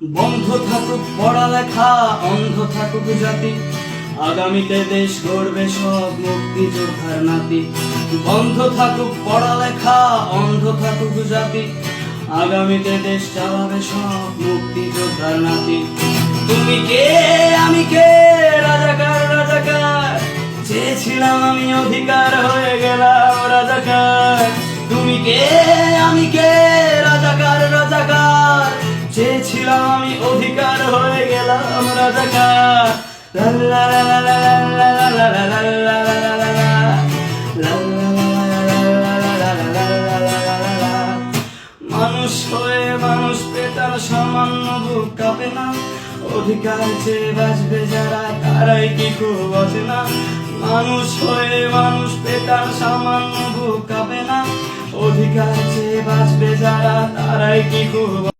বন্ধ থাকুক পড়ালেখা, অন্ধ থাকুক জাতি, আগামীতে দেশ গড়বে সব মুক্তিযোদ্ধার নাতি। বন্ধ থাকুক পড়ালেখা, অন্ধ থাকুক জাতি, আগামীতে দেশ চালাবে সব মুক্তিযোদ্ধার নাতি। তুমি কে আমি কে, রাজাকার রাজাকার, চেয়েছিলাম আমি অধিকার, হয়ে গেলাম রাজাকার। তুমি কে আমি কে, রাজাকার রাজাকার, চেয়েছিলাম আমি অধিকার, হয়ে গেলাম রাজাকার। লা লা লা লা লা লা লা লা লা লা লা লা লা লা লা। মানুষ হয়ে মানুষ পেটার সামান্য বুক কাঁপে না, অধিকার চেয়ে বাঁচবে যারা তারাই কি খুব অচেনা। মানুষ হয়ে মানুষ পেটার সামান্য বুক কাঁপে না, অধিকার চেয়ে বাঁচবে যারা তারাই কি খুব